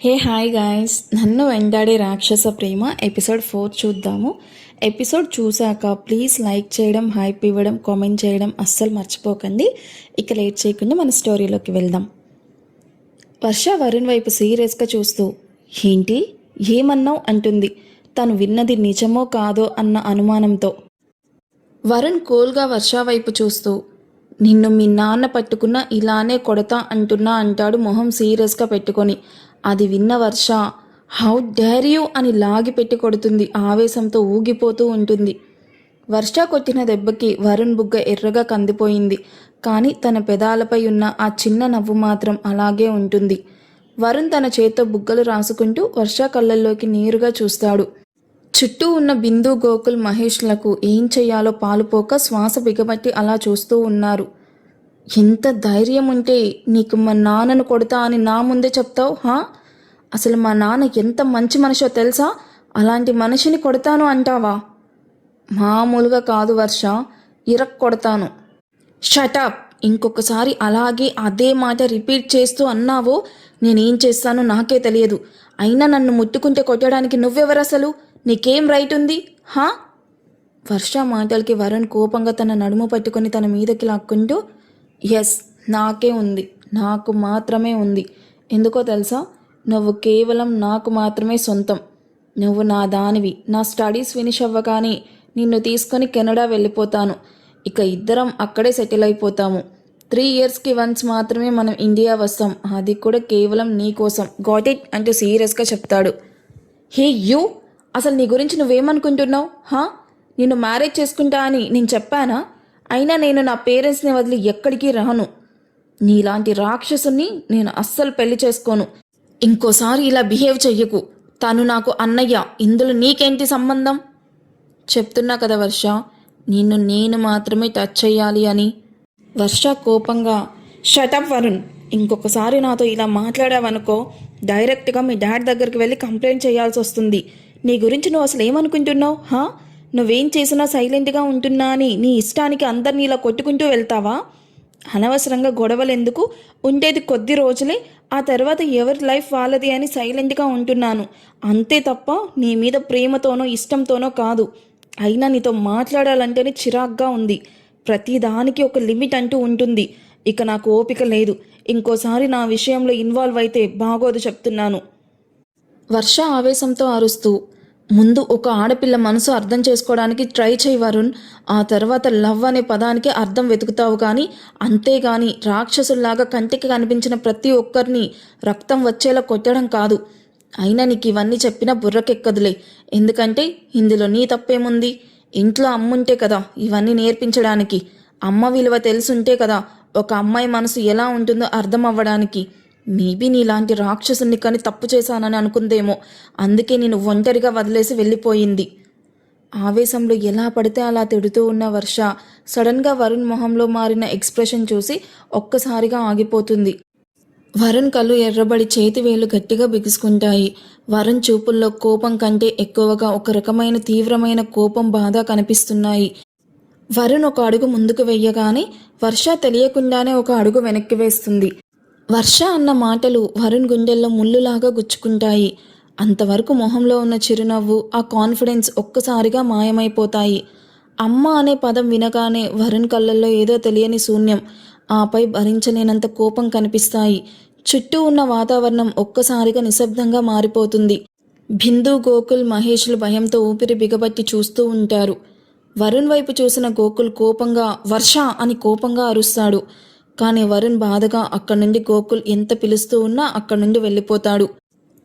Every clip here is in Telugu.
హే హాయ్ గాయ్స్, నన్ను వెంటాడే రాక్షస ప్రేమ ఎపిసోడ్ 4 చూద్దాము. ఎపిసోడ్ చూశాక ప్లీజ్ లైక్ చేయడం, హైప్ ఇవ్వడం, కామెంట్ చేయడం అస్సలు మర్చిపోకండి. ఇక లేట్ చేయకుండా మన స్టోరీలోకి వెళ్దాం. వర్ష వరుణ్ వైపు సీరియస్గా చూస్తూ ఏంటి ఏమన్నావు అంటుంది. తను విన్నది నిజమో కాదో అన్న అనుమానంతో. వరుణ్ కూల్గా వర్ష వైపు చూస్తూ నిన్ను మీ నాన్న పట్టుకున్న ఇలానే కొడతా అంటున్నా అంటాడు మొహం సీరియస్గా పెట్టుకొని. అది విన్న వర్ష హౌ డేర్ యూ అని లాగి పెట్టి కొడుతుంది. ఆవేశంతో ఊగిపోతూ ఉంటుంది. వర్ష కొట్టిన దెబ్బకి వరుణ్ బుగ్గ ఎర్రగా కందిపోయింది. కానీ తన పెదాలపై ఉన్న ఆ చిన్న నవ్వు మాత్రం అలాగే ఉంటుంది. వరుణ్ తన చేత్తో బుగ్గలు రాసుకుంటూ వర్ష కళ్ళల్లోకి నేరుగా చూస్తాడు. చుట్టూ ఉన్న బిందు, గోకుల్, మహేష్లకు ఏం చెయ్యాలో పాలుపోక శ్వాస బిగబట్టి అలా చూస్తూ ఉన్నారు. ఎంత ధైర్యం ఉంటే నీకు మా నాన్నను కొడతా అని నా ముందే చెప్తావు హా? అసలు మా నాన్న ఎంత మంచి మనిషో తెలుసా? అలాంటి మనిషిని కొడతాను అంటావా? మామూలుగా కాదు వర్ష, ఇరక్ కొడతాను. షటప్! ఇంకొకసారి అలాగే అదే మాట రిపీట్ చేస్తూ అన్నావో నేనేం చేస్తానో నాకే తెలియదు. అయినా నన్ను ముట్టుకుంటే కొట్టడానికి నువ్వెవరసలు? నీకేం రైట్ ఉంది హా? వర్ష మాటలకి వరుణ్ కోపంగా తన నడుము పట్టుకొని తన మీదకి లాక్కుంటూ ఎస్, నాకే ఉంది, నాకు మాత్రమే ఉంది. ఎందుకో తెలుసా? నువ్వు కేవలం నాకు మాత్రమే సొంతం. నువ్వు నా దానివి. నా స్టడీస్ ఫినిష్ అవ్వగానే నిన్ను తీసుకొని కెనడా వెళ్ళిపోతాను. ఇక ఇద్దరం అక్కడే సెటిల్ అయిపోతాము. 3 ఇయర్స్కి వన్స్ మాత్రమే మనం ఇండియా వస్తాం. అది కూడా కేవలం నీ కోసం. గాట్ ఇట్ అంటూ సీరియస్గా చెప్తాడు. హే యూ, అసలు నీ గురించి నువ్వేమనుకుంటున్నావు హా? నిన్ను మ్యారేజ్ చేసుకుంటా అని నేను చెప్పానా? అయినా నేను నా పేరెంట్స్ని వదిలి ఎక్కడికి రాను. నీలాంటి రాక్షసుని నేను అస్సలు పెళ్లి చేసుకోను. ఇంకోసారి ఇలా బిహేవ్ చెయ్యకు. తను నాకు అన్నయ్య. ఇందులో నీకేంటి సంబంధం? చెప్తున్నా కదా వర్ష, నిన్ను నేను మాత్రమే టచ్ చెయ్యాలి అని. వర్ష కోపంగా షటప్ వరుణ్, ఇంకొకసారి నాతో ఇలా మాట్లాడావనుకో డైరెక్ట్గా మీ డాడ్ దగ్గరికి వెళ్ళి కంప్లైంట్ చేయాల్సి వస్తుంది. నీ గురించి నువ్వు అసలు ఏమనుకుంటున్నావు హా? నువ్వేం చేసినా సైలెంట్గా ఉంటున్నా అని నీ ఇష్టానికి అందరినీ ఇలా కొట్టుకుంటూ వెళ్తావా? అనవసరంగా గొడవలు ఎందుకు? ఉండేది కొద్ది రోజులే, ఆ తర్వాత ఎవరి లైఫ్ వాళ్ళది అని సైలెంట్గా ఉంటున్నాను అంతే తప్ప నీ మీద ప్రేమతోనో ఇష్టంతోనో కాదు. అయినా నీతో మాట్లాడాలంటేనే చిరాగ్గా ఉంది. ప్రతిదానికి ఒక లిమిట్ అంటూ ఉంటుంది. ఇక నాకు ఓపిక లేదు. ఇంకోసారి నా విషయంలో ఇన్వాల్వ్ అయితే బాగోదు చెప్తున్నాను. వర్ష ఆవేశంతో అరుస్తూ ముందు ఒక ఆడపిల్ల మనసు అర్థం చేసుకోవడానికి ట్రై చేయి వరుణ్. ఆ తర్వాత లవ్ అనే పదానికి అర్థం వెతుకుతావు కానీ అంతేగాని రాక్షసుల్లాగా కంటికి కనిపించిన ప్రతి ఒక్కరిని రక్తం వచ్చేలా కొట్టడం కాదు. అయినా నీకు ఇవన్నీ చెప్పినా బుర్రకెక్కదులే. ఎందుకంటే ఇందులో నీ తప్పేముంది? ఇంట్లో అమ్ముంటే కదా ఇవన్నీ నేర్పించడానికి. అమ్మ విలువ తెలుసుంటే కదా ఒక అమ్మాయి మనసు ఎలా ఉంటుందో అర్థం అవ్వడానికి. మేబీ నీలాంటి రాక్షసుని కానీ తప్పు చేశానని అనుకుందేమో. అందుకే నేను ఒంటరిగా వదిలేసి వెళ్ళిపోయింది. ఆవేశంలో ఎలా పడితే అలా తిడుతూ ఉన్న వర్ష సడన్గా వరుణ్ మొహంలో మారిన ఎక్స్ప్రెషన్ చూసి ఒక్కసారిగా ఆగిపోతుంది. వరుణ్ కళ్ళు ఎర్రబడి చేతి వేలు గట్టిగా బిగుసుకుంటాయి. వరుణ్ చూపుల్లో కోపం కంటే ఎక్కువగా ఒక రకమైన తీవ్రమైన కోపం, బాధ కనిపిస్తున్నాయి. వరుణ్ ఒక అడుగు ముందుకు వెయ్యగానే వర్ష తెలియకుండానే ఒక అడుగు వెనక్కి వేస్తుంది. వర్ష అన్న మాటలు వరుణ్ గుండెల్లో ముళ్ళులాగా గుచ్చుకుంటాయి. అంతవరకు మొహంలో ఉన్న చిరునవ్వు, ఆ కాన్ఫిడెన్స్ ఒక్కసారిగా మాయమైపోతాయి. అమ్మ అనే పదం వినగానే వరుణ్ కళ్ళల్లో ఏదో తెలియని శూన్యం, ఆపై భరించలేనంత కోపం కనిపిస్తాయి. చుట్టూ ఉన్న వాతావరణం ఒక్కసారిగా నిశ్శబ్దంగా మారిపోతుంది. బిందు, గోకుల్, మహేష్లు భయంతో ఊపిరి బిగబట్టి చూస్తూ ఉంటారు. వరుణ్ వైపు చూసిన గోకుల్ కోపంగా వర్ష అని కోపంగా అరుస్తాడు. కానీ వరుణ్ బాధగా అక్కడి నుండి గోకుల్ ఎంత పిలుస్తూ ఉన్నా అక్కడి నుండి వెళ్ళిపోతాడు.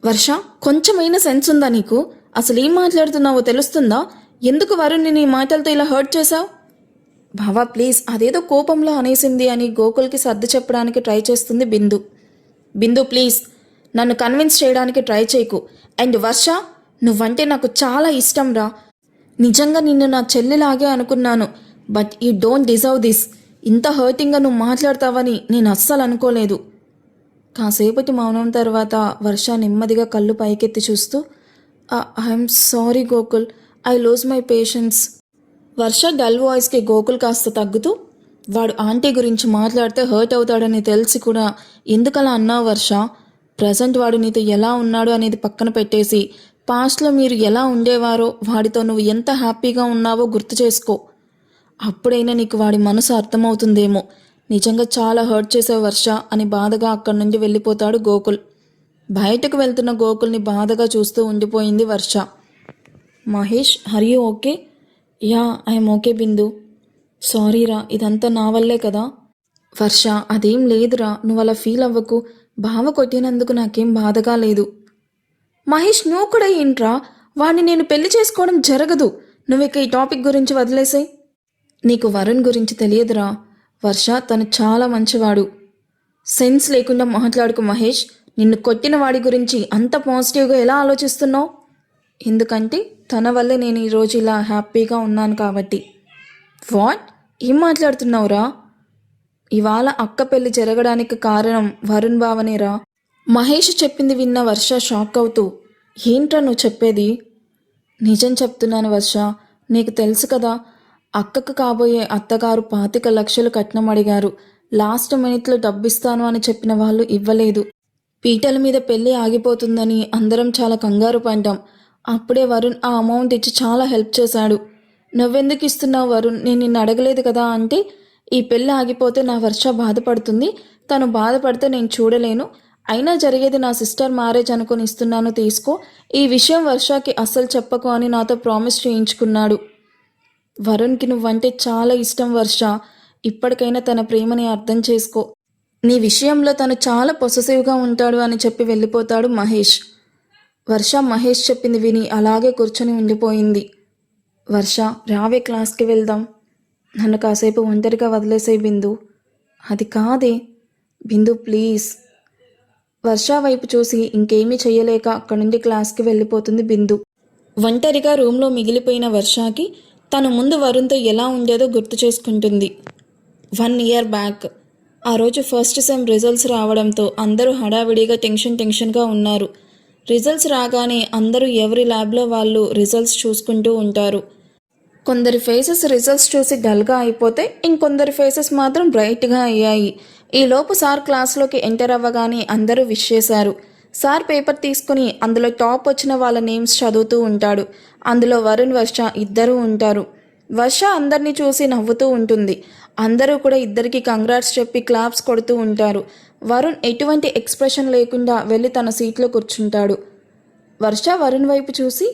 వర్ష, కొంచెమైనా సెన్స్ ఉందా నీకు? అసలు ఏం మాట్లాడుతున్నావో తెలుస్తుందా? ఎందుకు వరుణ్ని నీ మాటలతో ఇలా హర్ట్ చేశావు? బావా ప్లీజ్, అదేదో కోపంలో అనేసింది అని గోకుల్కి సర్ది చెప్పడానికి ట్రై చేస్తుంది బిందు. బిందు ప్లీజ్, నన్ను కన్విన్స్ చేయడానికి ట్రై చేయకు. అండ్ వర్ష, నువ్వంటే నాకు చాలా ఇష్టం రా. నిజంగా నిన్ను నా చెల్లిలాగే అనుకున్నాను. But you don't deserve this. ఇంత హర్టింగ్గా నువ్వు మాట్లాడతావని నేను అస్సలు అనుకోలేదు. కాసేపటి మౌనం తర్వాత వర్ష నెమ్మదిగా కళ్ళు పైకెత్తి చూస్తూ I'm sorry Gokul, I lose my patience. Varsha dull వాయిస్కి గోకుల్ కాస్త తగ్గుతూ వాడు ఆంటీ గురించి మాట్లాడితే హర్ట్ అవుతాడని తెలిసి కూడా ఎందుకలా అన్నావు వర్ష? ప్రజెంట్ వాడు నీతో ఎలా ఉన్నాడు అనేది పక్కన పెట్టేసి పాస్ట్లో మీరు ఎలా ఉండేవారో, వాడితో నువ్వు ఎంత హ్యాపీగా ఉన్నావో గుర్తు చేసుకో. అప్పుడైనా నీకు వాడి మనసు అర్థమవుతుందేమో. నిజంగా చాలా హర్ట్ చేసావు వర్ష అని బాధగా అక్కడి నుండి వెళ్ళిపోతాడు గోకుల్. బయటకు వెళ్తున్న గోకుల్ని బాధగా చూస్తూ ఉండిపోయింది Varsha. Mahesh, are you okay? Yeah, I'm okay Bindu. సారీరా, ఇదంతా నా వల్లే కదా. వర్ష, అదేం లేదురా, నువ్వు అలా ఫీల్ అవ్వకు. బావ కొట్టినందుకు నాకేం బాధగా లేదు. మహేష్, నువ్వు కూడా ఏంట్రా? వాడిని నేను పెళ్లి చేసుకోవడం జరగదు. నువ్విక ఈ టాపిక్ గురించి వదిలేసాయి. నీకు వరుణ్ గురించి తెలియదురా వర్ష, తను చాలా మంచివాడు. సెన్స్ లేకుండా మాట్లాడుకు మహేష్. నిన్ను కొట్టిన వాడి గురించి అంత పాజిటివ్గా ఎలా ఆలోచిస్తున్నావు? ఎందుకంటే తన వల్లే నేను ఈరోజు ఇలా హ్యాపీగా ఉన్నాను కాబట్టి. వాట్? ఏం మాట్లాడుతున్నావురా? ఇవాళ అక్క పెళ్లి జరగడానికి కారణం వరుణ్ బావనేరా. మహేష్ చెప్పింది విన్న వర్ష షాక్ అవుతూ, ఏంట్రా నువ్వు చెప్పేది? నిజం చెప్తున్నాను వర్ష, నీకు తెలుసు కదా, అక్కకు కాబోయే అత్తగారు 25 లక్షలు కట్నం అడిగారు. లాస్ట్ మినిట్లో డబ్బిస్తాను అని చెప్పిన వాళ్ళు ఇవ్వలేదు. పీటల మీద పెళ్ళి ఆగిపోతుందని అందరం చాలా కంగారు పడ్డాం. అప్పుడే వరుణ్ ఆ అమౌంట్ ఇచ్చి చాలా హెల్ప్ చేశాడు. నువ్వెందుకు ఇస్తున్నావు వరుణ్, నేను నిన్ను అడగలేదు కదా అంటే, ఈ పెళ్ళి ఆగిపోతే నా వర్ష బాధపడుతుంది, తను బాధపడితే నేను చూడలేను, అయినా జరిగేది నా సిస్టర్ మ్యారేజ్ అనుకుని ఇస్తున్నాను, తీసుకో, ఈ విషయం వర్షకి అస్సలు చెప్పకు అని నాతో ప్రామిస్ చేయించుకున్నాడు. వరుణ్కి నువ్వంటే చాలా ఇష్టం వర్ష, ఇప్పటికైనా తన ప్రేమని అర్థం చేసుకో. నీ విషయంలో తను చాలా పొసెసివ్గా ఉంటాడు అని చెప్పి వెళ్ళిపోతాడు మహేష్. వర్ష మహేష్ చెప్పింది విని అలాగే కూర్చొని ఉండిపోయింది. వర్ష, రావే క్లాస్కి వెళ్దాం. నన్ను కాసేపు ఒంటరిగా వదిలేసే బిందు. అది కాదే బిందు, ప్లీజ్. వర్ష వైపు చూసి ఇంకేమీ చెయ్యలేక అక్కడి నుండి క్లాస్కి వెళ్ళిపోతుంది బిందు. ఒంటరిగా రూమ్లో మిగిలిపోయిన వర్షకి తను ముందు వరుణ్తో ఎలా ఉండేదో గుర్తు చేసుకుంటుంది. 1 ఇయర్ బ్యాక్ ఆ రోజు ఫస్ట్ సెమ్ రిజల్ట్స్ రావడంతో అందరూ హడావిడిగా టెన్షన్గా ఉన్నారు. రిజల్ట్స్ రాగానే అందరూ ఎవరి ల్యాబ్లో వాళ్ళు రిజల్ట్స్ చూసుకుంటూ ఉంటారు. కొందరి ఫేసెస్ రిజల్ట్స్ చూసి డల్గా అయిపోతే, ఇంకొందరి ఫేసెస్ మాత్రం బ్రైట్గా అయ్యాయి. ఈలోపు సార్ క్లాస్లోకి ఎంటర్ అవ్వగానే అందరూ విష్ చేశారు. సార్ పేపర్ తీసుకుని అందులో టాప్ వచ్చిన వాళ్ళ నేమ్స్ చదువుతూ ఉంటాడు. అందులో వరుణ్, వర్ష ఇద్దరూ ఉంటారు. వర్ష అందరినీ చూసి నవ్వుతూ ఉంటుంది. అందరూ కూడా ఇద్దరికి కంగ్రాట్స్ చెప్పి క్లాప్స్ కొడుతూ ఉంటారు. వరుణ్ ఎటువంటి ఎక్స్ప్రెషన్ లేకుండా వెళ్ళి తన సీట్లో కూర్చుంటాడు. వర్ష వరుణ్ వైపు చూసి,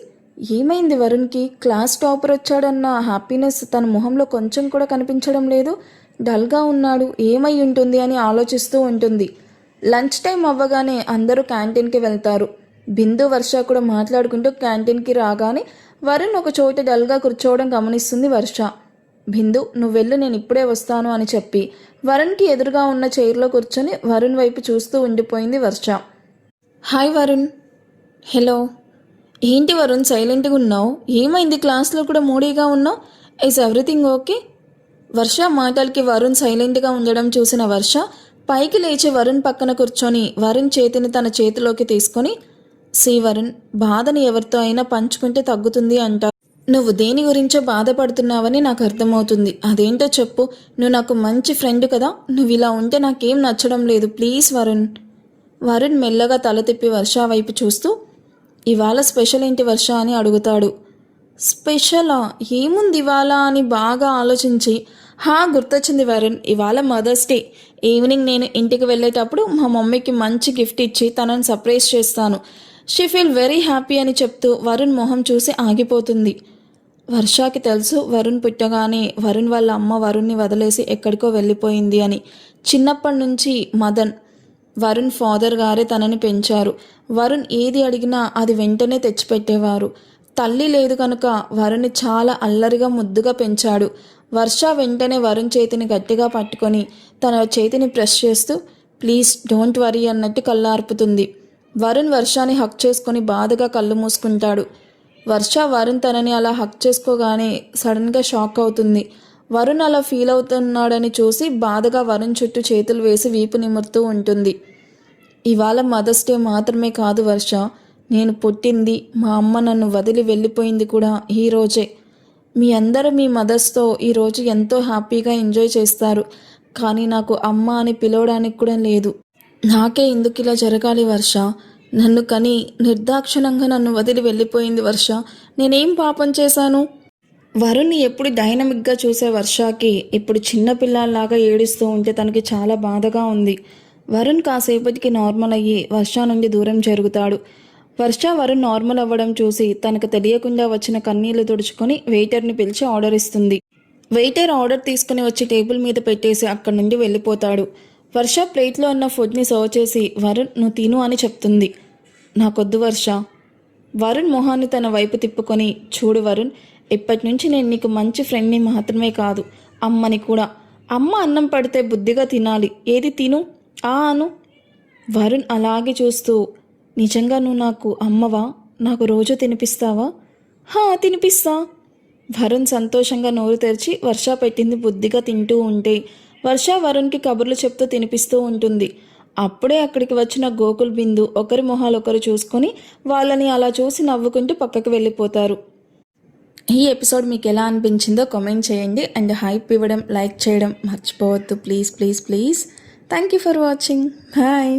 ఏమైంది వరుణ్కి? క్లాస్ టాపర్ వచ్చాడన్న హ్యాపీనెస్ తన మొహంలో కొంచెం కూడా కనిపించడం లేదు, డల్గా ఉన్నాడు, ఏమై ఉంటుంది అని ఆలోచిస్తూ ఉంటుంది. లంచ్ టైం అవ్వగానే అందరూ క్యాంటీన్కి వెళ్తారు. బిందు, వర్ష కూడా మాట్లాడుకుంటూ క్యాంటీన్కి రాగానే వరుణ్ ఒక చోట డల్గా కూర్చోవడం గమనిస్తుంది వర్ష. బిందు, నువ్వు వెళ్ళు, నేను ఇప్పుడే వస్తాను అని చెప్పి వరుణ్కి ఎదురుగా ఉన్న చైర్లో కూర్చొని వరుణ్ వైపు చూస్తూ ఉండిపోయింది వర్ష. హాయ్ వరుణ్. హలో. ఏంటి వరుణ్ సైలెంట్గా ఉన్నావు? ఏమైంది? క్లాస్లో కూడా మూడీగా ఉన్నావు. Is everything okay? వర్ష మాటలకి వరుణ్ సైలెంట్గా ఉండడం చూసిన వర్ష పైకి లేచి వరుణ్ పక్కన కూర్చొని వరుణ్ చేతిని తన చేతిలోకి తీసుకొని, సి వరుణ్, బాధని ఎవరితో అయినా పంచుకుంటే తగ్గుతుంది అంటారు. నువ్వు దేని గురించో బాధపడుతున్నావని నాకు అర్థమవుతుంది. అదేంటో చెప్పు. నువ్వు నాకు మంచి ఫ్రెండ్ కదా. నువ్వు ఇలా ఉంటే నాకేం నచ్చడం లేదు, ప్లీజ్ వరుణ్. వరుణ్ మెల్లగా తల తిప్పి వర్ష వైపు చూస్తూ, ఇవాళ స్పెషల్ ఏంటి వర్ష అని అడుగుతాడు. స్పెషలా? ఏముంది ఇవాళ అని బాగా ఆలోచించి, గుర్తొచ్చింది వరుణ్, ఇవాళ మదర్స్ డే. ఈవినింగ్ నేను ఇంటికి వెళ్ళేటప్పుడు మా మమ్మీకి మంచి గిఫ్ట్ ఇచ్చి తనని సర్ప్రైజ్ చేస్తాను. షీ ఫీల్ వెరీ హ్యాపీ అని చెప్తూ వరుణ్ మొహం చూసి ఆగిపోతుంది. వర్షకి తెలుసు వరుణ్ పుట్టగానే వరుణ్ వాళ్ళ అమ్మ వరుణ్ని వదిలేసి ఎక్కడికో వెళ్ళిపోయింది అని. చిన్నప్పటి నుంచి మదన్, వరుణ్ ఫాదర్ గారే తనని పెంచారు. వరుణ్ ఏది అడిగినా అది వెంటనే తెచ్చిపెట్టేవారు. తల్లి లేదు కనుక వరుణ్ని చాలా అల్లరిగా ముద్దుగా పెంచాడు. వర్ష వెంటనే వరుణ్ చేతిని గట్టిగా పట్టుకొని తన చేతిని ప్రెస్ చేస్తూ, ప్లీజ్ డోంట్ వరీ అన్నట్టు కళ్ళార్పుతుంది. వరుణ్ వర్షాని హక్ చేసుకొని బాధగా కళ్ళు మూసుకుంటాడు. వర్ష వరుణ్ తనని అలా హక్ చేసుకోగానే సడన్గా షాక్ అవుతుంది. వరుణ్ అలా ఫీల్ అవుతున్నాడని చూసి బాధగా వరుణ్ చుట్టూ చేతులు వేసి వీపు నిమురుతూ ఉంటుంది. ఇవాళ మదర్స్ డే మాత్రమే కాదు వర్ష, నేను పుట్టింది, మా అమ్మ నన్ను వదిలి వెళ్ళిపోయింది కూడా ఈరోజే. మీ అందరూ మీ మదర్స్తో ఈరోజు ఎంతో హ్యాపీగా ఎంజాయ్ చేస్తారు, కానీ నాకు అమ్మ అని పిలవడానికి కూడా లేదు. నాకే ఎందుకు ఇలా జరగాలి వర్ష? నన్ను కని నిర్దాక్షిణంగా నన్ను వదిలి వెళ్ళిపోయింది వర్ష. నేనేం పాపం చేశాను? వరుణ్ని ఎప్పుడు డైనమిక్గా చూసే వర్షకి ఇప్పుడు చిన్న పిల్లల్లాగా ఏడుస్తూ ఉంటే తనకి చాలా బాధగా ఉంది. వరుణ్ కాసేపటికి నార్మల్ అయ్యి వర్ష నుండి దూరం జరుగుతాడు. వర్ష వరుణ్ నార్మల్ అవ్వడం చూసి తనకు తెలియకుండా వచ్చిన కన్నీళ్లు తుడుచుకొని వెయిటర్ని పిలిచి ఆర్డర్ ఇస్తుంది. వెయిటర్ ఆర్డర్ తీసుకుని వచ్చి టేబుల్ మీద పెట్టేసి అక్కడి నుండి వెళ్ళిపోతాడు. వర్ష ప్లేట్లో ఉన్న ఫుడ్ని సర్వ్ చేసి వరుణ్ నువ్వు తిను అని చెప్తుంది. నాకొద్దు వర్ష. వరుణ్ మొహాన్ని తన వైపు తిప్పుకొని చూడు వరుణ్, ఇప్పటి నుంచి నేను నీకు మంచి ఫ్రెండ్ని మాత్రమే కాదు, అమ్మని కూడా. అమ్మ అన్నం పడితే బుద్ధిగా తినాలి. ఏది తిను అను. వరుణ్ అలాగే చూస్తూ నిజంగా నువ్వు నాకు అమ్మవా? నాకు రోజు తినిపిస్తావా? తినిపిస్తా. వరుణ్ సంతోషంగా నోరు తెరిచి వర్ష పెట్టింది బుద్ధిగా తింటూ ఉంటే వర్ష వరుణ్కి కబుర్లు చెప్తూ తినిపిస్తూ ఉంటుంది. అప్పుడే అక్కడికి వచ్చిన గోకుల్ బిందు ఒకరి మొహాలు ఒకరు చూసుకొని వాళ్ళని అలా చూసి నవ్వుకుంటూ పక్కకు వెళ్ళిపోతారు. ఈ ఎపిసోడ్ మీకు ఎలా అనిపించిందో కామెంట్ చేయండి అండ్ హైప్ ఇవ్వడం, లైక్ చేయడం మర్చిపోవద్దు please please please. Thank you for watching. Bye.